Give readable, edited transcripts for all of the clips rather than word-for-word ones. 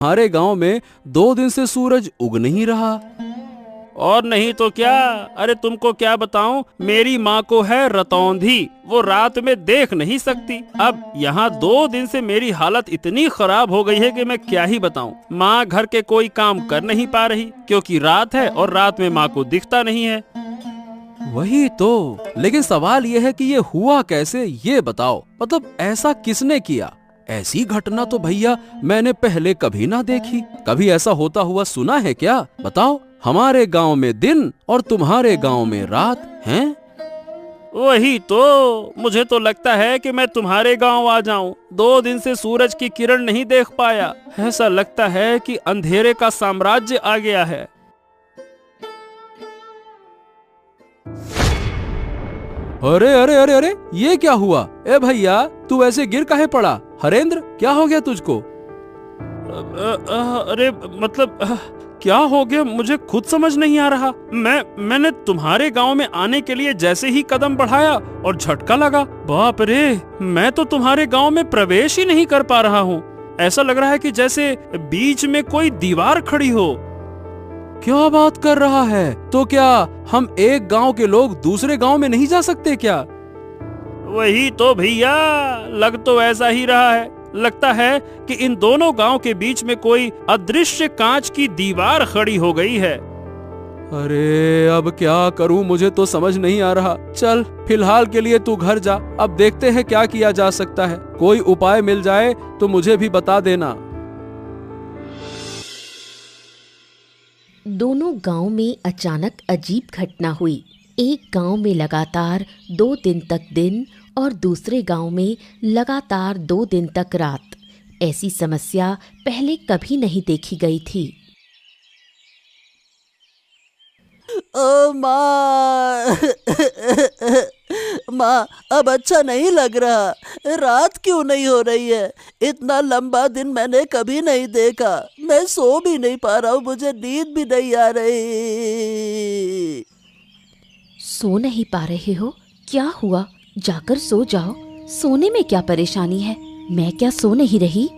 हमारे गांव में 2 दिन से सूरज उग नहीं रहा। और नहीं तो क्या, अरे तुमको क्या बताऊं, मेरी माँ को है रतौंधी, वो रात में देख नहीं सकती। अब यहाँ 2 दिन से मेरी हालत इतनी खराब हो गई है कि मैं क्या ही बताऊं। माँ घर के कोई काम कर नहीं पा रही क्योंकि रात है और रात में माँ को दिखता नहीं है। वही तो, लेकिन सवाल ये है कि ये हुआ कैसे, ये बताओ। मतलब ऐसा किसने किया? ऐसी घटना तो भैया मैंने पहले कभी ना देखी। कभी ऐसा होता हुआ सुना है क्या? बताओ। हमारे गांव में दिन और तुम्हारे गांव में रात हैं। वही तो, मुझे तो लगता है कि मैं तुम्हारे गांव आ जाऊं। 2 दिन से सूरज की किरण नहीं देख पाया। ऐसा लगता है कि अंधेरे का साम्राज्य आ गया है। अरे अरे अरे अरे, ये क्या हुआ? ए भैया, तू ऐसे गिर काहे पड़ा? हरेंद्र, क्या हो गया तुझको? अरे मतलब क्या हो गया, मुझे खुद समझ नहीं आ रहा। मैंने तुम्हारे गांव में आने के लिए जैसे ही कदम बढ़ाया और झटका लगा। बाप रे, मैं तो तुम्हारे गांव में प्रवेश ही नहीं कर पा रहा हूँ। ऐसा लग रहा है कि जैसे बीच में कोई दीवार खड़ी हो। क्या बात कर रहा है? तो क्या हम एक गांव के लोग दूसरे गांव में नहीं जा सकते क्या? वही तो भैया, लग तो ऐसा ही रहा है। लगता है कि इन दोनों गांव के बीच में कोई अदृश्य कांच की दीवार खड़ी हो गई है। अरे अब क्या करूं, मुझे तो समझ नहीं आ रहा। चल, फिलहाल के लिए तू घर जा, अब देखते हैं क्या किया जा सकता है। कोई उपाय मिल जाए तो मुझे भी बता देना। दोनों गांव में अचानक अजीब घटना हुई। एक गांव में लगातार 2 दिन तक दिन और दूसरे गांव में लगातार 2 दिन तक रात। ऐसी समस्या पहले कभी नहीं देखी गई थी। ओ माँ माँ, अब अच्छा नहीं लग रहा। रात क्यों नहीं हो रही है? इतना लंबा दिन मैंने कभी नहीं देखा। मैं सो भी नहीं पा रहा हूँ, मुझे नींद भी नहीं आ रही। सो नहीं पा रहे हो? क्या हुआ? जाकर सो जाओ। सोने में क्या परेशानी है? मैं क्या सो नहीं रही?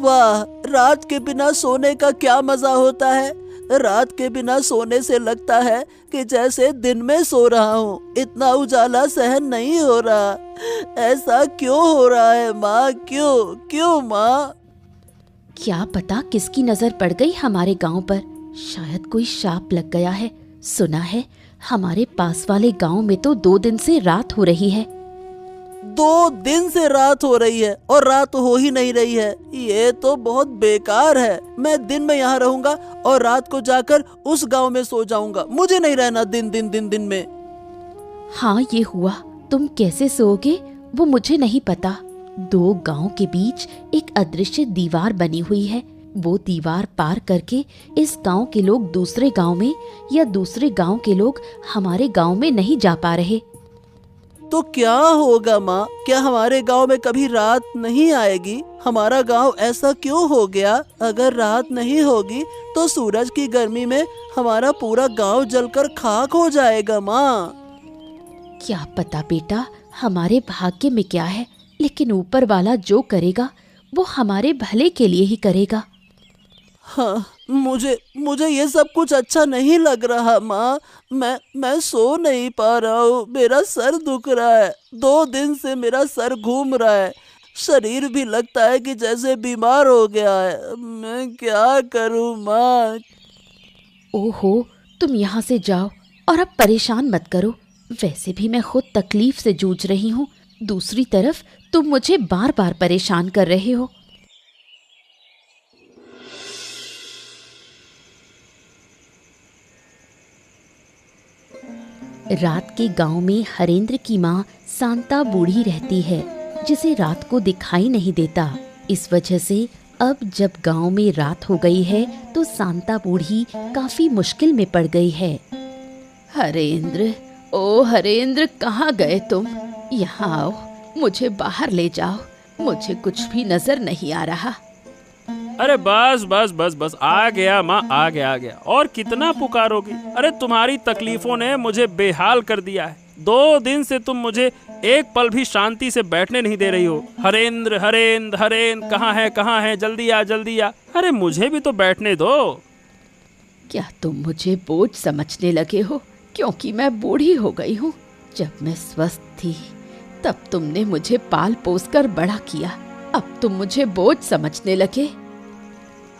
वाह, रात के बिना सोने का क्या मजा होता है। रात के बिना सोने से लगता है कि जैसे दिन में सो रहा हूँ। इतना उजाला सहन नहीं हो रहा। ऐसा क्यों हो रहा है माँ? क्यों क्यों माँ? क्या पता किसकी नजर पड़ गई हमारे गांव पर। शायद कोई शाप लग गया है। सुना है हमारे पास वाले गांव में तो 2 दिन से रात हो रही है। 2 दिन से रात हो रही है और रात हो ही नहीं रही है। ये तो बहुत बेकार है। मैं दिन में यहाँ रहूंगा और रात को जाकर उस गांव में सो जाऊंगा। मुझे नहीं रहना दिन में। हाँ, ये हुआ। तुम कैसे सोओगे वो मुझे नहीं पता। 2 गांव के बीच एक अदृश्य दीवार बनी हुई है। वो दीवार पार करके इस गांव के लोग दूसरे गांव में या दूसरे गांव के लोग हमारे गांव में नहीं जा पा रहे। तो क्या होगा माँ? क्या हमारे गांव में कभी रात नहीं आएगी? हमारा गांव ऐसा क्यों हो गया? अगर रात नहीं होगी तो सूरज की गर्मी में हमारा पूरा गांव जलकर खाक हो जाएगा माँ। क्या पता बेटा, हमारे भाग्य में क्या है, लेकिन ऊपर वाला जो करेगा वो हमारे भले के लिए ही करेगा। हाँ, मुझे ये सब कुछ अच्छा नहीं लग रहा माँ। मैं सो नहीं पा रहा हूँ। मेरा सर दुख रहा है। 2 दिन से मेरा सर घूम रहा है। शरीर भी लगता है कि जैसे बीमार हो गया है। मैं क्या करूँ माँ? ओहो, तुम यहाँ से जाओ और अब परेशान मत करो। वैसे भी मैं खुद तकलीफ से जूझ रही हूँ। दूसरी तरफ तुम मुझे बार बार परेशान कर रहे हो। रात के गांव में हरेंद्र की माँ शांता बूढ़ी रहती है, जिसे रात को दिखाई नहीं देता। इस वजह से अब जब गांव में रात हो गई है तो शांता बूढ़ी काफी मुश्किल में पड़ गई है। हरेंद्र, ओ हरेंद्र, कहाँ गए तुम? यहाँ आओ, मुझे बाहर ले जाओ। मुझे कुछ भी नजर नहीं आ रहा। अरे बस बस बस बस, आ गया माँ, आ गया। और कितना पुकारोगी? अरे तुम्हारी तकलीफों ने मुझे बेहाल कर दिया है। 2 दिन से तुम मुझे एक पल भी शांति से बैठने नहीं दे रही हो। हरेंद्र हरेंद्र हरेंद्र, कहाँ है, जल्दी आ जल्दी आ। अरे मुझे भी तो बैठने दो। क्या तुम मुझे बोझ समझने लगे हो क्योंकि मैं बूढ़ी हो गई हूँ? जब मैं स्वस्थ थी तब तुमने मुझे पाल पोस कर बड़ा किया, अब तुम मुझे बोझ समझने लगे।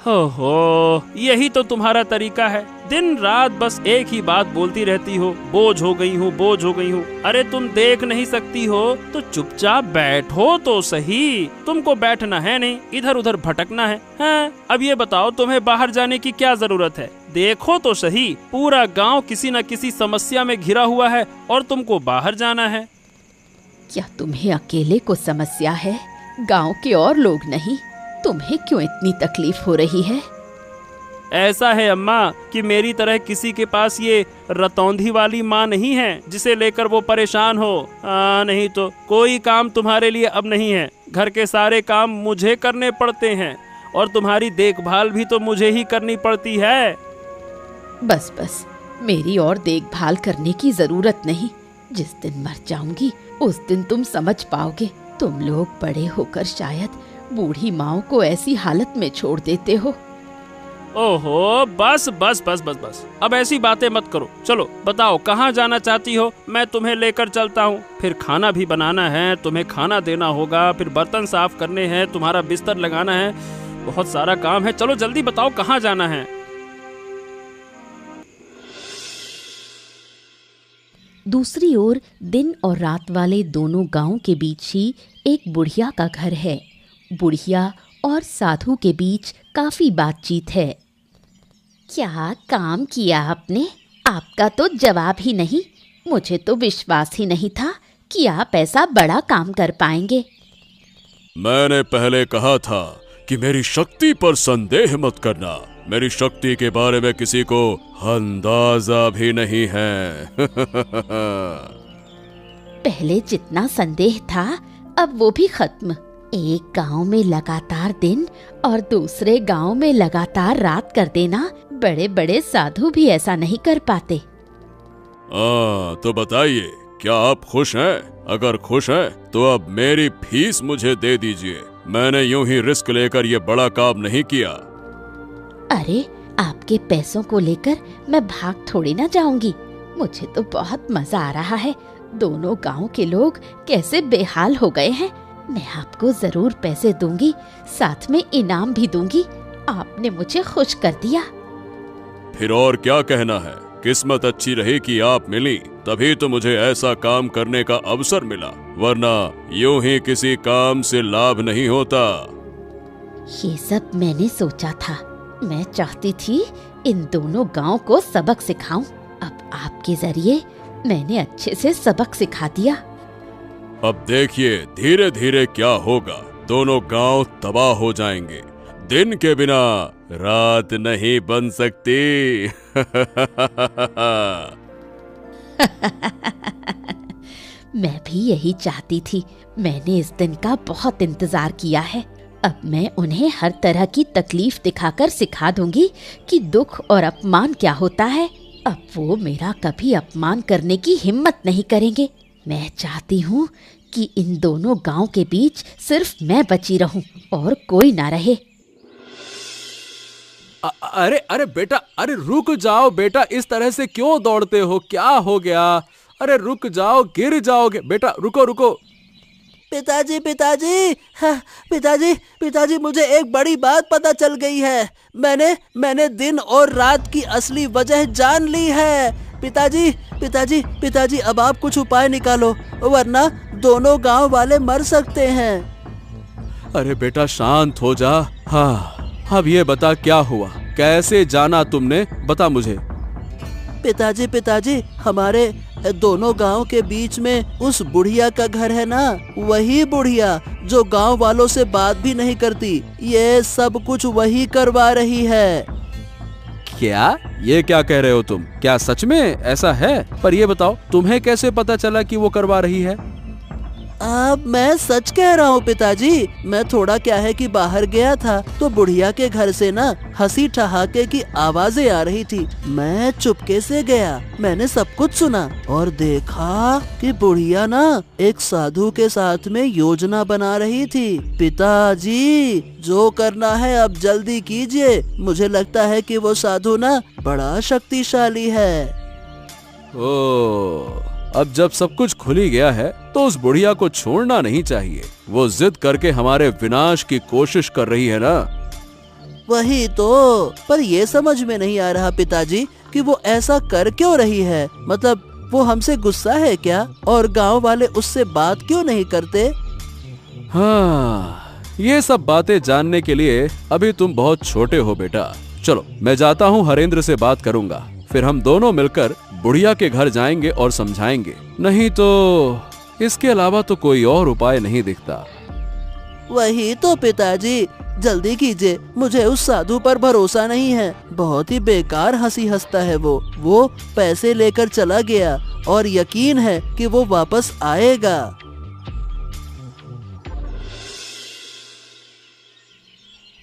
हो, यही तो तुम्हारा तरीका है। दिन रात बस एक ही बात बोलती रहती हो, बोझ हो गई हूँ, बोझ हो गई हूँ। अरे तुम देख नहीं सकती हो तो चुपचाप बैठो तो सही। तुमको बैठना है नहीं, इधर उधर भटकना है। हाँ, अब ये बताओ तुम्हें बाहर जाने की क्या जरूरत है? देखो तो सही, पूरा गांव किसी न किसी समस्या में घिरा हुआ है और तुमको बाहर जाना है। क्या तुम्हें अकेले को समस्या है, गांव के और लोग नहीं? तुम्हें क्यों इतनी तकलीफ हो रही है? ऐसा है अम्मा कि मेरी तरह किसी के पास ये रतौंधी वाली माँ नहीं है जिसे लेकर वो परेशान हो। नहीं तो कोई काम तुम्हारे लिए अब नहीं है। घर के सारे काम मुझे करने पड़ते हैं और तुम्हारी देखभाल भी तो मुझे ही करनी पड़ती है। बस बस, मेरी और देखभाल करने की जरूरत नहीं। जिस दिन मर जाऊंगी उस दिन तुम समझ पाओगे। तुम लोग बड़े होकर शायद बूढ़ी माँ को ऐसी हालत में छोड़ देते हो। ओहो, बस बस बस बस बस, अब ऐसी बातें मत करो। चलो बताओ कहाँ जाना चाहती हो, मैं तुम्हें लेकर चलता हूँ। फिर खाना भी बनाना है, तुम्हें खाना देना होगा, फिर बर्तन साफ करने हैं, तुम्हारा बिस्तर लगाना है, बहुत सारा काम है। चलो जल्दी बताओ कहाँ जाना है। दूसरी ओर दिन और रात वाले दोनों गांव के बीच ही एक बुढ़िया का घर है। बुढ़िया और साधु के बीच काफी बातचीत है। क्या काम किया आपने? आपका तो जवाब ही नहीं। मुझे तो विश्वास ही नहीं था कि आप ऐसा बड़ा काम कर पाएंगे। मैंने पहले कहा था कि मेरी शक्ति पर संदेह मत करना। मेरी शक्ति के बारे में किसी को अंदाजा भी नहीं है। पहले जितना संदेह था अब वो भी खत्म। एक गांव में लगातार दिन और दूसरे गांव में लगातार रात कर देना, बड़े बड़े साधु भी ऐसा नहीं कर पाते। तो बताइए, क्या आप खुश हैं? अगर खुश हैं तो अब मेरी फीस मुझे दे दीजिए। मैंने यूं ही रिस्क लेकर ये बड़ा काम नहीं किया। अरे, आपके पैसों को लेकर मैं भाग थोड़ी ना जाऊंगी। मुझे तो बहुत मजा आ रहा है। दोनों गांव के लोग कैसे बेहाल हो गए हैं। मैं आपको जरूर पैसे दूंगी, साथ में इनाम भी दूंगी। आपने मुझे खुश कर दिया। फिर और क्या कहना है? किस्मत अच्छी रही कि आप मिली, तभी तो मुझे ऐसा काम करने का अवसर मिला, वरना यूं ही किसी काम से लाभ नहीं होता। ये सब मैंने सोचा था। मैं चाहती थी इन दोनों गांव को सबक सिखाऊं। अब आपके जरिए मैंने अच्छे से सबक सिखा दिया। अब देखिए धीरे धीरे क्या होगा। दोनों गांव तबाह हो जाएंगे। दिन के बिना रात नहीं बन सकती। मैं भी यही चाहती थी। मैंने इस दिन का बहुत इंतजार किया है। अब मैं उन्हें हर तरह की तकलीफ दिखाकर सिखा दूंगी कि दुख और अपमान क्या होता है। अब वो मेरा कभी अपमान करने की हिम्मत नहीं करेंगे। मैं चाहती हूँ कि इन दोनों गांव के बीच सिर्फ मैं बची रहूं और कोई ना रहे। अरे अरे बेटा, अरे रुक जाओ बेटा, इस तरह से क्यों दौड़ते हो? क्या हो गया? अरे रुक जाओ, गिर जाओगे। बेटा रुको रुको। पिताजी पिताजी, हाँ, पिताजी पिताजी, मुझे एक बड़ी बात पता चल गई है। मैंने दिन और रात की असली वजह जान ली है। पिताजी पिताजी पिताजी, अब आप कुछ उपाय निकालो, वरना दोनों गांव वाले मर सकते हैं। अरे बेटा शांत हो जा। हाँ, अब ये बता क्या हुआ, कैसे जाना तुमने, बता मुझे। पिताजी पिताजी, हमारे दोनों गांव के बीच में उस बुढ़िया का घर है ना, वही बुढ़िया जो गांव वालों से बात भी नहीं करती, ये सब कुछ वही करवा रही है। क्या? ये क्या कह रहे हो तुम? क्या सच में ऐसा है? पर ये बताओ, तुम्हें कैसे पता चला कि वो करवा रही है? अब मैं सच कह रहा हूँ पिताजी। मैं थोड़ा क्या है कि बाहर गया था तो बुढ़िया के घर से ना हंसी ठहाके की आवाजें आ रही थी। मैं चुपके से गया, मैंने सब कुछ सुना और देखा कि बुढ़िया ना एक साधु के साथ में योजना बना रही थी। पिताजी, जो करना है अब जल्दी कीजिए। मुझे लगता है कि वो साधु ना बड़ा शक्तिशाली है। ओ, अब जब सब कुछ खुल ही गया है तो उस बुढ़िया को छोड़ना नहीं चाहिए। वो जिद करके हमारे विनाश की कोशिश कर रही है ना। वही तो, पर ये समझ में नहीं आ रहा पिताजी कि वो ऐसा कर क्यों रही है। मतलब वो हमसे गुस्सा है क्या? और गांव वाले उससे बात क्यों नहीं करते? हाँ, ये सब बातें जानने के लिए अभी तुम बहुत छोटे हो बेटा। चलो मैं जाता हूँ, हरेंद्र से बात करूंगा, फिर हम दोनों मिलकर बुढ़िया के घर जाएंगे और समझाएंगे। नहीं तो इसके अलावा तो कोई और उपाय नहीं दिखता। वही तो पिताजी, जल्दी कीजिए। मुझे उस साधु पर भरोसा नहीं है। बहुत ही बेकार हंसी हंसता है वो पैसे लेकर चला गया और यकीन है कि वो वापस आएगा।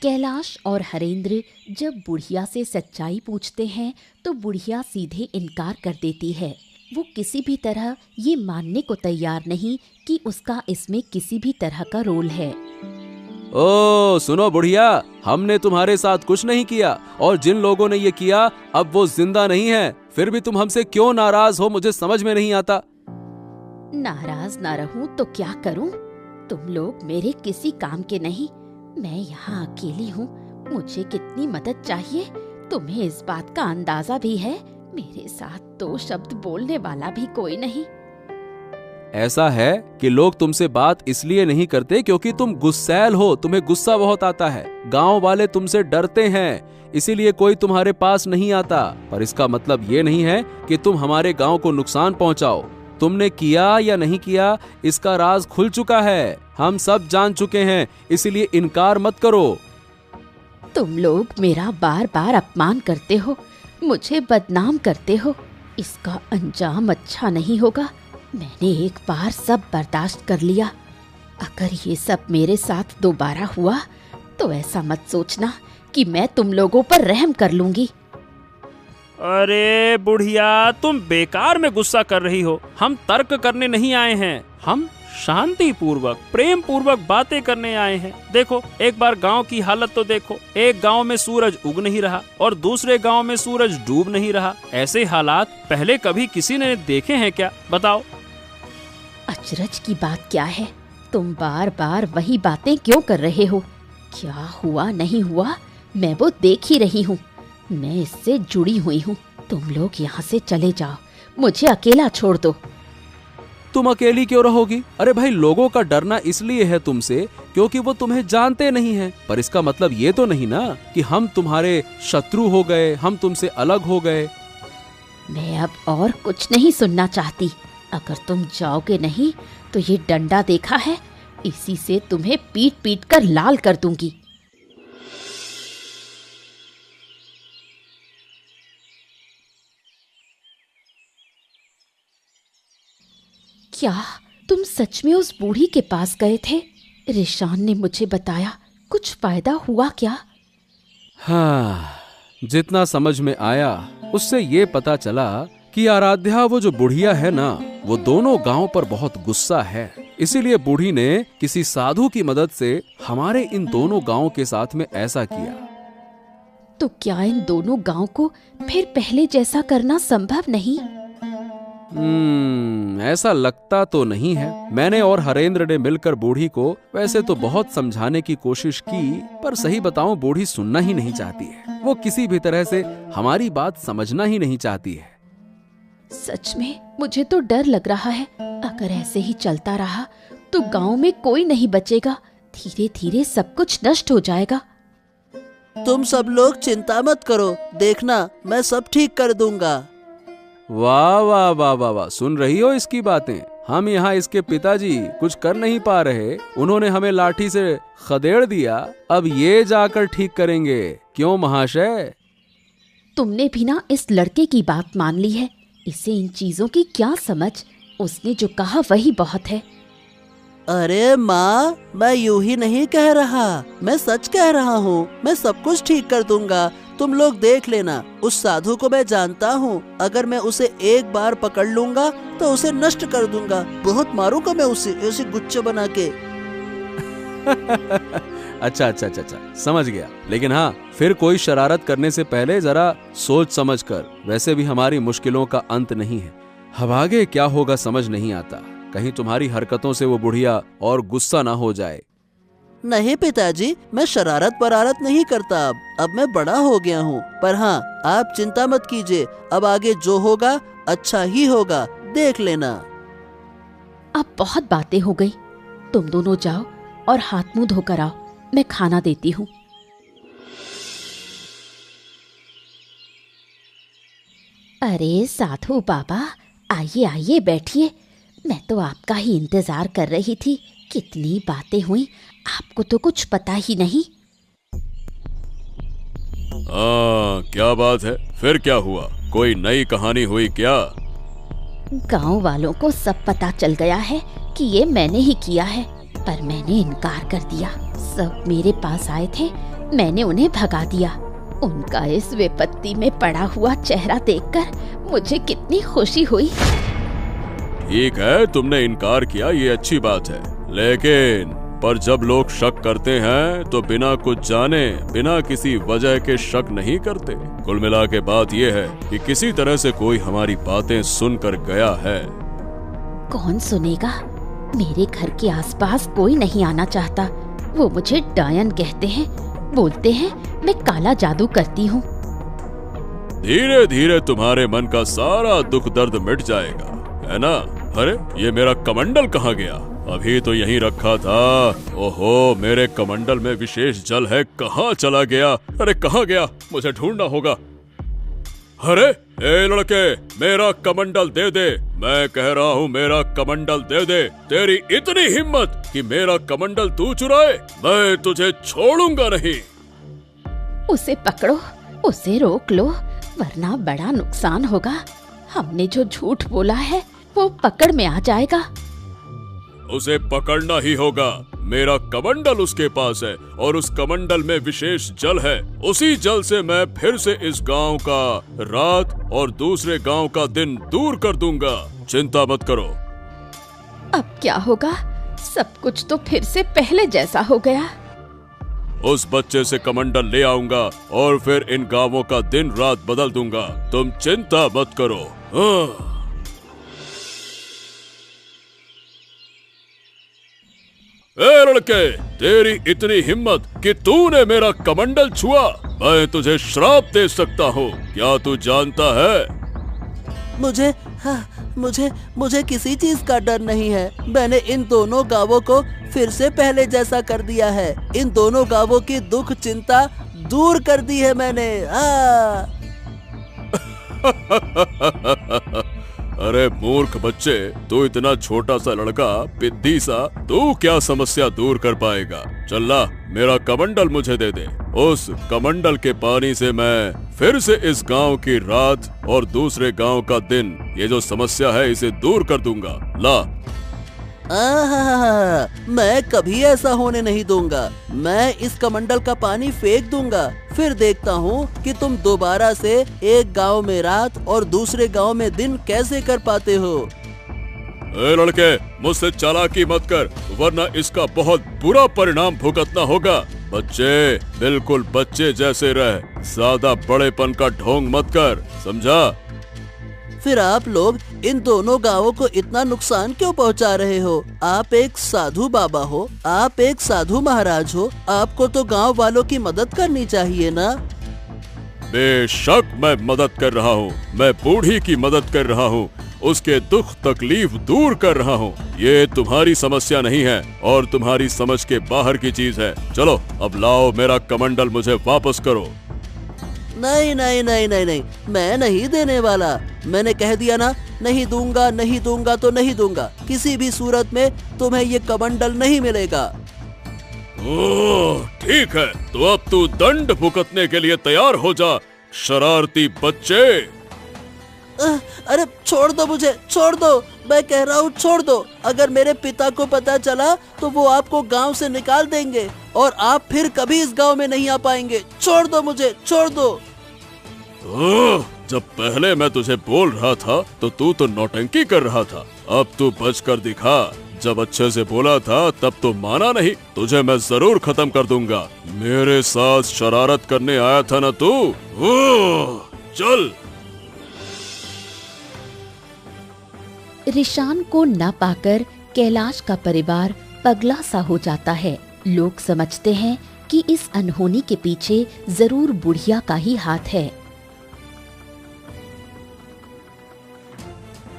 कैलाश और हरेंद्र जब बुढ़िया से सच्चाई पूछते हैं तो बुढ़िया सीधे इनकार कर देती है। वो किसी भी तरह ये मानने को तैयार नहीं कि उसका इसमें किसी भी तरह का रोल है। ओ सुनो बुढ़िया, हमने तुम्हारे साथ कुछ नहीं किया और जिन लोगों ने ये किया अब वो जिंदा नहीं है। फिर भी तुम हमसे क्यों नाराज हो, मुझे समझ में नहीं आता। नाराज ना रहूं तो क्या करूं? तुम लोग मेरे किसी काम के नहीं। मैं यहाँ अकेली हूँ, मुझे कितनी मदद चाहिए तुम्हें इस बात का अंदाजा भी है। मेरे साथ दो शब्द बोलने वाला भी कोई नहीं। ऐसा है कि लोग तुमसे बात इसलिए नहीं करते क्योंकि तुम गुस्सैल हो, तुम्हें गुस्सा बहुत आता है। गांव वाले तुमसे डरते हैं, इसीलिए कोई तुम्हारे पास नहीं आता। पर इसका मतलब ये नहीं है कि तुम हमारे गांव को नुकसान पहुंचाओ। तुमने किया या नहीं किया इसका राज खुल चुका है, हम सब जान चुके हैं, इसीलिए इनकार मत करो। तुम लोग मेरा बार बार अपमान करते हो, मुझे बदनाम करते हो। इसका अंजाम अच्छा नहीं होगा। मैंने एक बार सब बर्दाश्त कर लिया। अगर ये सब मेरे साथ दोबारा हुआ तो ऐसा मत सोचना कि मैं तुम लोगों पर रहम कर लूंगी। अरे बुढ़िया, तुम बेकार में गुस्सा कर रही हो। हम तर्क करने नहीं आए हैं, हम शांति पूर्वक प्रेम पूर्वक बातें करने आए हैं। देखो, एक बार गांव की हालत तो देखो। एक गांव में सूरज उग नहीं रहा और दूसरे गांव में सूरज डूब नहीं रहा। ऐसे हालात पहले कभी किसी ने देखे हैं क्या? बताओ। अचरज की बात क्या है? तुम बार बार वही बातें क्यों कर रहे हो? क्या हुआ नहीं हुआ मैं वो देख ही रही हूँ। मैं इससे जुड़ी हुई हूँ। तुम लोग यहाँ से चले जाओ, मुझे अकेला छोड़ दो। तुम अकेली क्यों रहोगी? अरे भाई, लोगों का डरना इसलिए है तुमसे क्योंकि वो तुम्हें जानते नहीं हैं। पर इसका मतलब ये तो नहीं ना कि हम तुम्हारे शत्रु हो गए, हम तुमसे अलग हो गए। मैं अब और कुछ नहीं सुनना चाहती। अगर तुम जाओगे नहीं तो ये डंडा देखा है, इसी से तुम्हें पीट पीट कर लाल कर दूंगी। क्या तुम सच में उस बूढ़ी के पास गए थे? रिशान ने मुझे बताया। कुछ फायदा हुआ क्या? हाँ, जितना समझ में आया उससे ये पता चला कि आराध्या, वो जो बुढ़िया है ना, वो दोनों गांव पर बहुत गुस्सा है। इसीलिए बूढ़ी ने किसी साधु की मदद से हमारे इन दोनों गांव के साथ में ऐसा किया। तो क्या इन दोनों गांव को फिर पहले जैसा करना संभव नहीं? ऐसा लगता तो नहीं है। मैंने और हरेंद्र ने मिलकर बूढ़ी को वैसे तो बहुत समझाने की कोशिश की, पर सही बताऊं बूढ़ी सुनना ही नहीं चाहती है। वो किसी भी तरह से हमारी बात समझना ही नहीं चाहती है। सच में मुझे तो डर लग रहा है। अगर ऐसे ही चलता रहा तो गांव में कोई नहीं बचेगा। धीरे धीरे सब कुछ नष्ट हो जाएगा। तुम सब लोग चिंता मत करो, देखना मैं सब ठीक कर दूंगा। वाह वाह वाह वाह वाह, सुन रही हो इसकी बातें? हम यहाँ इसके पिताजी कुछ कर नहीं पा रहे, उन्होंने हमें लाठी से खदेड़ दिया, अब ये जाकर ठीक करेंगे। क्यों महाशय? तुमने भी ना इस लड़के की बात मान ली है। इसे इन चीजों की क्या समझ? उसने जो कहा वही बहुत है। अरे माँ, मैं यूं ही नहीं कह रहा, मैं सच कह रहा हूँ। मैं सब कुछ ठीक कर दूंगा, तुम लोग देख लेना। उस साधु को मैं जानता हूँ, अगर मैं उसे एक बार पकड़ लूंगा तो उसे नष्ट कर दूंगा। बहुत मारूंगा मैं उसे गुच्छे बना के। अच्छा अच्छा अच्छा अच्छा, समझ गया। लेकिन हाँ, फिर कोई शरारत करने से पहले जरा सोच समझ कर। वैसे भी हमारी मुश्किलों का अंत नहीं है। अब आगे क्या होगा समझ नहीं आता। कहीं तुम्हारी हरकतों से वो बुढ़िया और गुस्सा ना हो जाए। नहीं पिताजी, मैं शरारत परारत नहीं करता। अब मैं बड़ा हो गया हूँ। पर हाँ, आप चिंता मत कीजिए, अब आगे जो होगा अच्छा ही होगा, देख लेना। अब बहुत बातें हो गई, तुम दोनों जाओ और हाथ मुंह धोकर आओ, मैं खाना देती हूँ। अरे साधु बाबा, आइए आइए बैठिए। मैं तो आपका ही इंतजार कर रही थी। कितनी बातें हुई, आपको तो कुछ पता ही नहीं। क्या बात है? फिर क्या हुआ? कोई नई कहानी हुई क्या? गांव वालों को सब पता चल गया है कि ये मैंने ही किया है, पर मैंने इनकार कर दिया। सब मेरे पास आए थे, मैंने उन्हें भगा दिया। उनका इस विपत्ति में पड़ा हुआ चेहरा देखकर मुझे कितनी खुशी हुई। ठीक है, तुमने इनकार किया, ये अच्छी बात है। लेकिन पर जब लोग शक करते हैं तो बिना कुछ जाने, बिना किसी वजह के शक नहीं करते। कुल मिला के बात ये है कि किसी तरह से कोई हमारी बातें सुनकर गया है। कौन सुनेगा? मेरे घर के आसपास कोई नहीं आना चाहता। वो मुझे डायन कहते हैं, बोलते हैं मैं काला जादू करती हूँ। धीरे धीरे तुम्हारे मन का सारा दुख दर्द मिट जाएगा, है ना? अरे ये मेरा कमंडल कहाँ गया? अभी तो यहीं रखा था। ओहो, मेरे कमंडल में विशेष जल है, कहाँ चला गया? अरे कहाँ गया? मुझे ढूंढना होगा। अरे ए लड़के, मेरा कमंडल दे दे। मैं कह रहा हूँ मेरा कमंडल दे दे। तेरी इतनी हिम्मत कि मेरा कमंडल तू चुराए? मैं तुझे छोड़ूंगा नहीं। उसे पकड़ो, उसे रोक लो, वरना बड़ा नुकसान होगा। हमने जो झूठ बोला है वो पकड़ में आ जाएगा। उसे पकड़ना ही होगा। मेरा कमंडल उसके पास है और उस कमंडल में विशेष जल है। उसी जल से मैं फिर से इस गांव का रात और दूसरे गांव का दिन दूर कर दूंगा। चिंता मत करो। अब क्या होगा? सब कुछ तो फिर से पहले जैसा हो गया। उस बच्चे से कमंडल ले आऊंगा और फिर इन गांवों का दिन रात बदल दूंगा। तुम चिंता मत करो। ए लड़के, तेरी इतनी हिम्मत कि तूने मेरा कमंडल छुआ, मैं तुझे श्राप दे सकता हूँ। क्या तू जानता है? मुझे किसी चीज का डर नहीं है। मैंने इन दोनों गांवों को फिर से पहले जैसा कर दिया है। इन दोनों गांवों की दुख चिंता दूर कर दी है मैंने। अरे मूर्ख बच्चे, तू इतना छोटा सा लड़का, पिद्दी सा, तू क्या समस्या दूर कर पाएगा? चल ला, मेरा कमंडल मुझे दे दे। उस कमंडल के पानी से मैं फिर से इस गांव की रात और दूसरे गांव का दिन, ये जो समस्या है, इसे दूर कर दूंगा। ला। मैं कभी ऐसा होने नहीं दूंगा। मैं इस कमंडल का पानी फेंक दूंगा, फिर देखता हूँ कि तुम दोबारा से एक गांव में रात और दूसरे गांव में दिन कैसे कर पाते हो। ए लड़के, मुझसे चालाकी मत कर, वरना इसका बहुत बुरा परिणाम भुगतना होगा। बच्चे, बिल्कुल बच्चे जैसे रह, ज्यादा बड़ेपन का ढोंग मत कर, समझा? फिर आप लोग इन दोनों गांवों को इतना नुकसान क्यों पहुंचा रहे हो? आप एक साधु बाबा हो, आप एक साधु महाराज हो, आपको तो गांव वालों की मदद करनी चाहिए ना? बेशक मैं मदद कर रहा हूँ। मैं बूढ़ी की मदद कर रहा हूँ, उसके दुख तकलीफ दूर कर रहा हूँ। ये तुम्हारी समस्या नहीं है और तुम्हारी समझ के बाहर की चीज है। चलो अब लाओ, मेरा कमंडल मुझे वापस करो। नहीं नहीं नहीं नहीं नहीं, मैं नहीं देने वाला। मैंने कह दिया ना, नहीं दूंगा, नहीं दूंगा तो नहीं दूंगा। किसी भी सूरत में तुम्हें ये कमंडल नहीं मिलेगा। ओह, ठीक है, तो अब तू दंड भुगतने के लिए तैयार हो जा, शरारती बच्चे। अरे छोड़ दो मुझे, छोड़ दो, मैं कह रहा हूँ छोड़ दो। अगर मेरे पिता को पता चला तो वो आपको गांव से निकाल देंगे और आप फिर कभी इस गांव में नहीं आ पाएंगे। छोड़ दो मुझे, छोड़ दो। जब पहले मैं तुझे बोल रहा था तो तू तो नौटंकी कर रहा था, अब तू बच कर दिखा। जब अच्छे से बोला था तब तो माना नहीं, तुझे मैं जरूर खत्म कर दूंगा। मेरे साथ शरारत करने आया था ना तू? चल। रिशान को न पाकर कैलाश का परिवार पगला सा हो जाता है। लोग समझते हैं कि इस अनहोनी के पीछे जरूर बुढ़िया का ही हाथ है।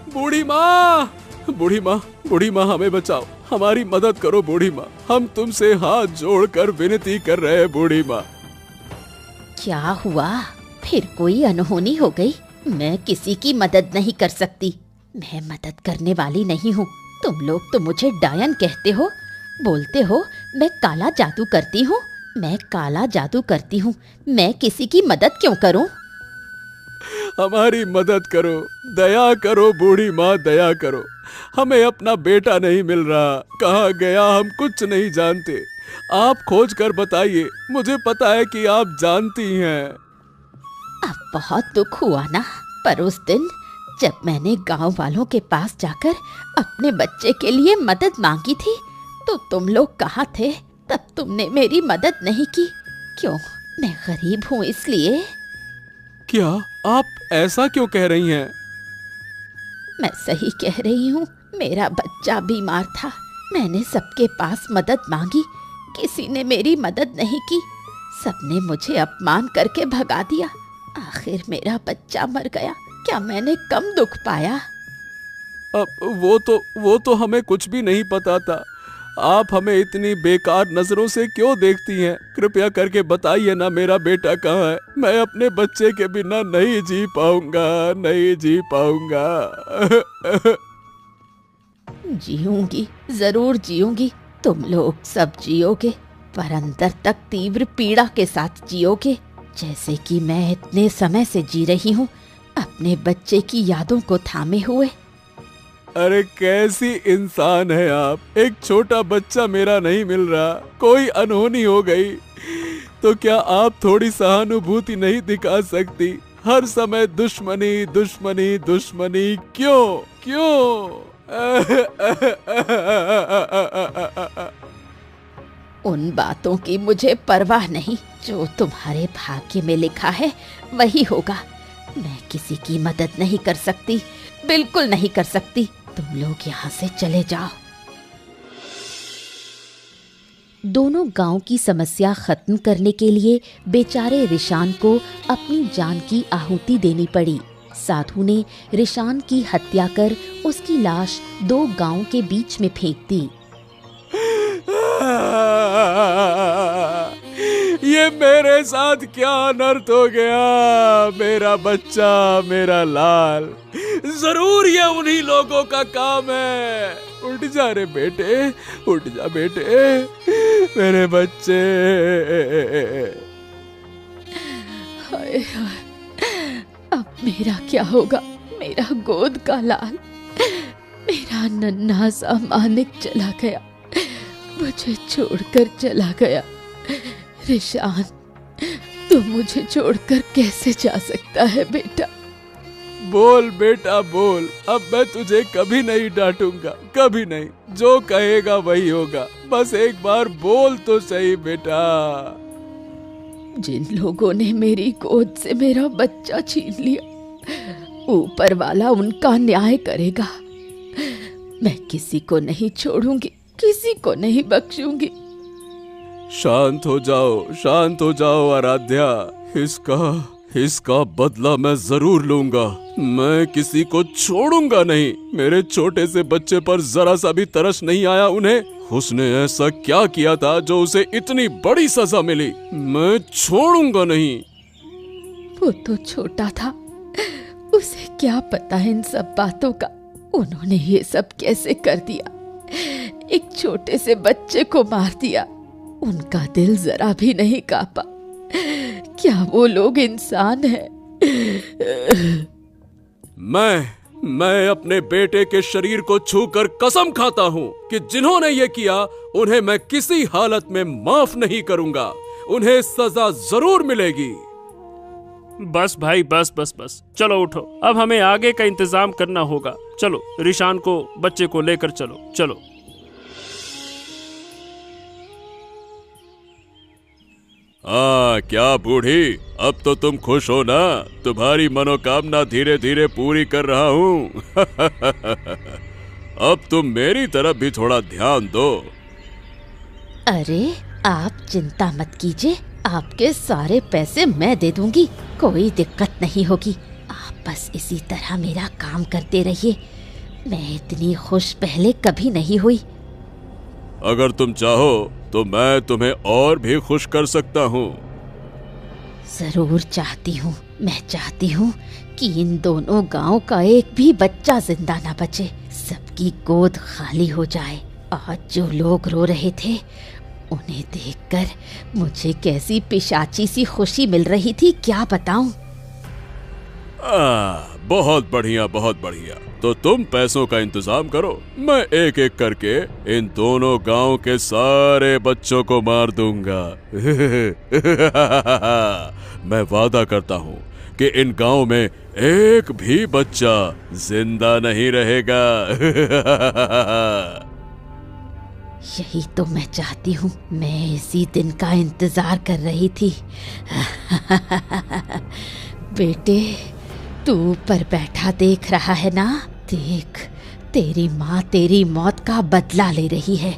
बूढ़ी माँ, बूढ़ी माँ, बूढ़ी माँ, हमें बचाओ, हमारी मदद करो बूढ़ी माँ, हम तुमसे हाथ जोड़कर विनती कर रहे हैं बूढ़ी माँ। क्या हुआ? फिर कोई अनहोनी हो गई? मैं किसी की मदद नहीं कर सकती, मैं मदद करने वाली नहीं हूँ। तुम लोग तो मुझे डायन कहते हो, बोलते हो मैं काला जादू करती हूँ। मैं काला जादू करती हूँ, मैं किसी की मदद क्यों करूँ? हमारी मदद करो, दया करो बूढ़ी माँ, दया करो। हमें अपना बेटा नहीं मिल रहा, कहाँ गया हम कुछ नहीं जानते। आप खोज कर बताइए, मुझे पता है कि आप जानती हैं। अब बहुत दुख हुआ ना, पर उस दिन जब मैंने गांव वालों के पास जाकर अपने बच्चे के लिए मदद मांगी थी तो तुम लोग कहाँ थे? तब तुमने मेरी मदद नहीं की। क्यों? मैं गरीब हूँ इसलिए? क्या आप ऐसा क्यों कह रही हैं? मैं सही कह रही हूँ, मेरा बच्चा बीमार था। मैंने सबके पास मदद मांगी, किसी ने मेरी मदद नहीं की। सबने मुझे अपमान करके भगा दिया। आखिर मेरा बच्चा मर गया। क्या मैंने कम दुख पाया? अब वो तो हमें कुछ भी नहीं पता था। आप हमें इतनी बेकार नजरों से क्यों देखती हैं? कृपया करके बताइए ना, मेरा बेटा कहाँ है? मैं अपने बच्चे के बिना नहीं जी पाऊंगा, नहीं जी पाऊंगा। जीऊंगी, जरूर जीऊंगी। तुम लोग सब जियोगे, पर अंदर तक तीव्र पीड़ा के साथ जियोगे, जैसे कि मैं इतने समय से जी रही हूँ, अपने बच्चे की यादों को थामे हुए। अरे कैसी इंसान है आप? एक छोटा बच्चा मेरा नहीं मिल रहा, कोई अनहोनी हो गई तो क्या आप थोड़ी सहानुभूति नहीं दिखा सकती? हर समय दुश्मनी दुश्मनी दुश्मनी, क्यों क्यों? उन बातों की मुझे परवाह नहीं, जो तुम्हारे भाग्य में लिखा है वही होगा। मैं किसी की मदद नहीं कर सकती, बिल्कुल नहीं कर सकती। तुम लोग यहाँ से चले जाओ। दोनों गांव की समस्या खत्म करने के लिए बेचारे रिशान को अपनी जान की आहुति देनी पड़ी। साधु ने रिशान की हत्या कर उसकी लाश 2 गांव के बीच में फेंक दी। ये मेरे साथ क्या अनर्थ हो गया? मेरा बच्चा, मेरा लाल, जरूर ये उन्हीं लोगों का काम है। उठ जा रे बेटे, उठ जा बेटे, मेरे बच्चे। हाय हाय, अब मेरा क्या होगा? मेरा गोद का लाल, मेरा नन्हा सा मानिक चला गया, मुझे छोड़कर चला गया। रिशान, तू मुझे छोड़कर कैसे जा सकता है बेटा? बोल बेटा बोल, अब मैं तुझे कभी नहीं डांटूंगा, कभी नहीं। जो कहेगा वही होगा, बस एक बार बोल तो सही बेटा। जिन लोगों ने मेरी गोद से मेरा बच्चा छीन लिया, ऊपर वाला उनका न्याय करेगा। मैं किसी को नहीं छोड़ूंगी, किसी को नहीं बख्शूंगी। शांत हो जाओ, शांत हो जाओ आराध्या। इसका बदला मैं जरूर लूंगा। मैं किसी को छोड़ूंगा नहीं। मेरे छोटे से बच्चे पर जरा सा भी तरस नहीं आया उन्हें। उसने ऐसा क्या किया था जो उसे इतनी बड़ी सजा मिली? मैं छोड़ूंगा नहीं। वो तो छोटा था, उसे क्या पता है इन सब बातों का। उन्होंने ये सब कैसे कर दिया? एक छोटे से बच्चे को मार दिया। उनका दिल जरा भी नहीं कांपा। क्या वो लोग इंसान हैं? मैं अपने बेटे के शरीर को छूकर कसम खाता हूँ कि जिन्होंने ये किया उन्हें मैं किसी हालत में माफ नहीं करूंगा। उन्हें सजा जरूर मिलेगी। बस भाई, बस बस बस, चलो उठो, अब हमें आगे का इंतजाम करना होगा। चलो रिशान को, बच्चे को लेकर चलो, चलो। हाँ क्या बूढ़ी, अब तो तुम खुश हो ना? तुम्हारी मनोकामना धीरे धीरे पूरी कर रहा हूँ। अब तुम मेरी तरफ भी थोड़ा ध्यान दो। अरे आप चिंता मत कीजिए, आपके सारे पैसे मैं दे दूंगी, कोई दिक्कत नहीं होगी। आप बस इसी तरह मेरा काम करते रहिए। मैं इतनी खुश पहले कभी नहीं हुई। अगर तुम चाहो तो मैं तुम्हें और भी खुश कर सकता हूँ। जरूर चाहती हूँ। मैं चाहती हूँ कि इन दोनों गांव का एक भी बच्चा जिंदा ना बचे, सबकी गोद खाली हो जाए। आज जो लोग रो रहे थे उन्हें देखकर मुझे कैसी पिशाची सी खुशी मिल रही थी, क्या बताऊं। बहुत बढ़िया, बहुत बढ़िया। तो तुम पैसों का इंतजाम करो, मैं एक एक करके इन दोनों गांव के सारे बच्चों को मार दूंगा। मैं वादा करता हूँ कि इन गांव में एक भी बच्चा जिंदा नहीं रहेगा। यही तो मैं चाहती हूँ, मैं इसी दिन का इंतजार कर रही थी। बेटे, तू ऊपर बैठा देख रहा है ना? देख, तेरी माँ तेरी मौत का बदला ले रही है।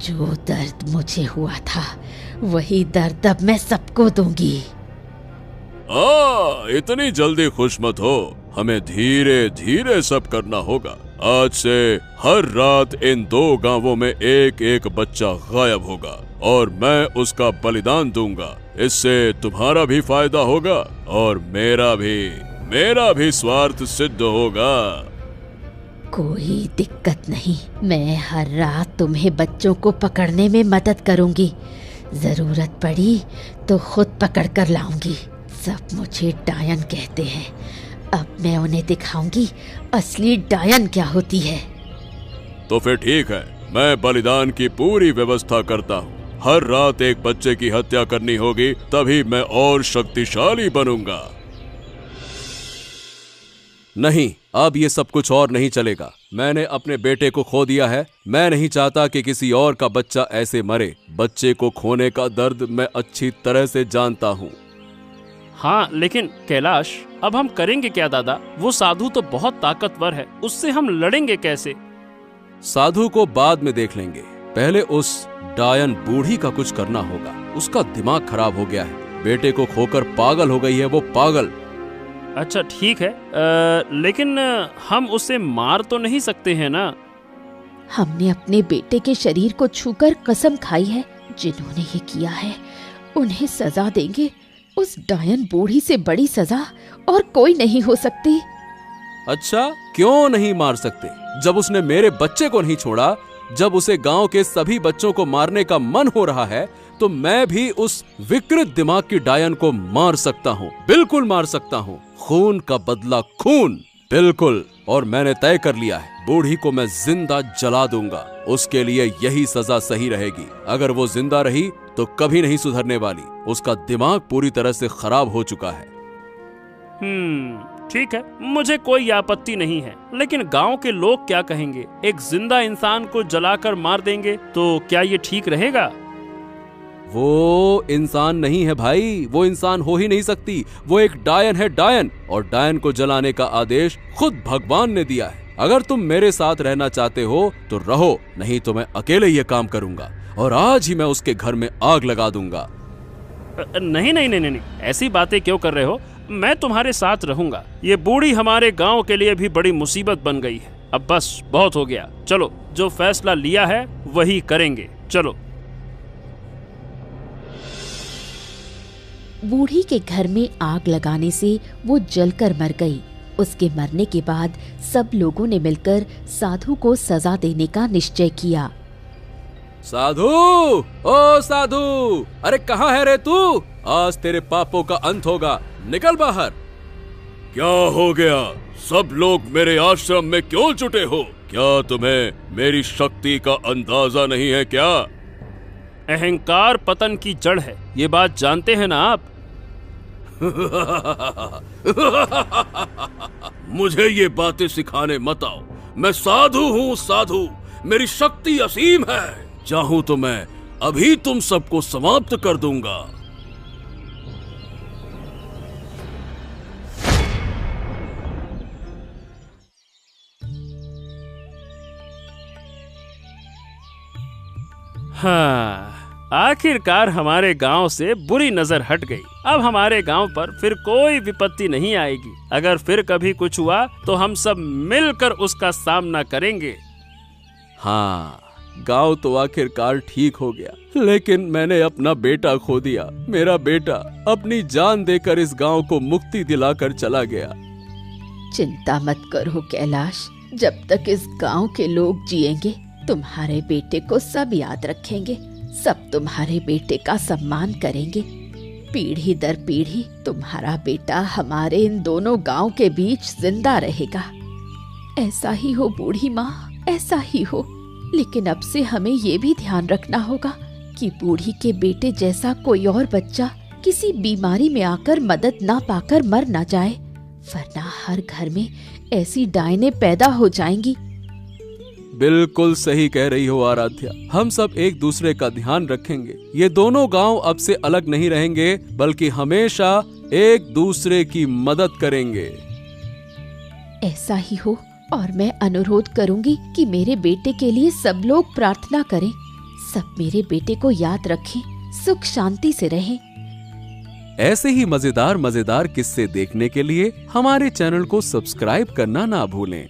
जो दर्द मुझे हुआ था वही दर्द अब मैं सबको दूंगी। इतनी जल्दी खुश मत हो, हमें धीरे धीरे सब करना होगा। आज से हर रात इन दो गांवों में एक एक बच्चा गायब होगा और मैं उसका बलिदान दूंगा। इससे तुम्हारा भी फायदा होगा और मेरा भी स्वार्थ सिद्ध होगा। कोई दिक्कत नहीं, मैं हर रात तुम्हें बच्चों को पकड़ने में मदद करूंगी। जरूरत पड़ी तो खुद पकड़ कर लाऊंगी। सब मुझे डायन कहते हैं, अब मैं उन्हें दिखाऊंगी असली डायन क्या होती है। तो फिर ठीक है, मैं बलिदान की पूरी व्यवस्था करता हूँ। हर रात एक बच्चे की हत्या करनी होगी, तभी मैं और शक्तिशाली बनूंगा। नहीं, अब ये सब कुछ और नहीं चलेगा। मैंने अपने बेटे को खो दिया है। मैं नहीं चाहता कि किसी और का बच्चा ऐसे मरे। बच्चे को खोने का दर्द मैं अच्छी तरह से जानता हूँ। हाँ, लेकिन कैलाश, अब हम करेंगे क्या दादा? वो साधु तो बहुत ताकतवर है, उससे हम लड़ेंगे कैसे? साधु को बाद में देख लेंगे, पहले उस डायन बूढ़ी का कुछ करना होगा। उसका दिमाग खराब हो गया है, बेटे को खोकर पागल हो गई है वो, पागल। अच्छा ठीक है, लेकिन हम उसे मार तो नहीं सकते हैं ना? हमने अपने बेटे के शरीर को छूकर कसम खाई है, जिन्होंने ये किया है उन्हें सजा देंगे। उस डायन बूढ़ी से बड़ी सजा और कोई नहीं हो सकती। अच्छा, क्यों नहीं मार सकते? जब उसने मेरे बच्चे को नहीं छोड़ा, जब उसे गांव के सभी बच्चों को मारने का मन हो रहा है, तो मैं भी उस विकृत दिमाग की डायन को मार सकता हूँ। बिल्कुल मार सकता हूँ। खून का बदला खून, बिल्कुल। और मैंने तय कर लिया है, बूढ़ी को मैं जिंदा जला दूंगा। उसके लिए यही सजा सही रहेगी। अगर वो जिंदा रही तो कभी नहीं सुधरने वाली। उसका दिमाग पूरी तरह से खराब हो चुका है। ठीक है, मुझे कोई आपत्ति नहीं है, लेकिन गांव के लोग क्या कहेंगे? एक जिंदा इंसान को जलाकर मार देंगे तो क्या ये ठीक रहेगा? वो इंसान नहीं है भाई, वो इंसान हो ही नहीं सकती। वो एक डायन है, डायन। और डायन को जलाने का आदेश खुद भगवान ने दिया है। अगर तुम मेरे साथ रहना चाहते हो तो रहो, नहीं तो मैं अकेले ये काम करूंगा और आज ही मैं उसके घर में आग लगा दूंगा। नहीं नहीं नहीं नहीं, ऐसी बातें क्यों कर रहे हो? मैं तुम्हारे साथ रहूंगा। ये बूढ़ी हमारे गांव के लिए भी बड़ी मुसीबत बन गई है। अब बस बहुत हो गया, चलो जो फैसला लिया है वही करेंगे, चलो। बूढ़ी के घर में आग लगाने से वो जलकर मर गई। उसके मरने के बाद सब लोगों ने मिलकर साधु को सजा देने का निश्चय किया। साधु, ओ साधु, अरे कहाँ है रे तू? आज तेरे पापों का अंत होगा, निकल बाहर। क्या हो गया? सब लोग मेरे आश्रम में क्यों जुटे हो? क्या तुम्हें मेरी शक्ति का अंदाजा नहीं है क्या? अहंकार पतन की जड़ है, ये बात जानते हैं ना आप? मुझे ये बातें सिखाने मत आओ। मैं साधु हूँ, साधु। मेरी शक्ति असीम है। चाहूं तो मैं अभी तुम सबको समाप्त कर दूंगा। हाँ, आखिरकार हमारे गांव से बुरी नजर हट गई। अब हमारे गांव पर फिर कोई विपत्ति नहीं आएगी। अगर फिर कभी कुछ हुआ तो हम सब मिलकर उसका सामना करेंगे। हाँ, गांव तो आखिरकार ठीक हो गया, लेकिन मैंने अपना बेटा खो दिया। मेरा बेटा अपनी जान देकर इस गांव को मुक्ति दिलाकर चला गया। चिंता मत करो कैलाश, जब तक इस गांव के लोग जिएंगे तुम्हारे बेटे को सब याद रखेंगे। सब तुम्हारे बेटे का सम्मान करेंगे। पीढ़ी दर पीढ़ी तुम्हारा बेटा हमारे इन दोनों गांव के बीच जिंदा रहेगा। ऐसा ही हो बूढ़ी माँ, ऐसा ही हो। लेकिन अब से हमें ये भी ध्यान रखना होगा कि बूढ़ी के बेटे जैसा कोई और बच्चा किसी बीमारी में आकर मदद ना पाकर मर ना जाए, वरना हर घर में ऐसी डायनें पैदा हो जाएंगी। बिल्कुल सही कह रही हो आराध्या। हम सब एक दूसरे का ध्यान रखेंगे। ये दोनों गांव अब से अलग नहीं रहेंगे, बल्कि हमेशा एक दूसरे की मदद करेंगे। ऐसा ही हो। और मैं अनुरोध करूंगी कि मेरे बेटे के लिए सब लोग प्रार्थना करें। सब मेरे बेटे को याद रखें, सुख शांति से रहें। ऐसे ही मजेदार किस्से देखने के लिए हमारे चैनल को सब्सक्राइब करना ना भूलें।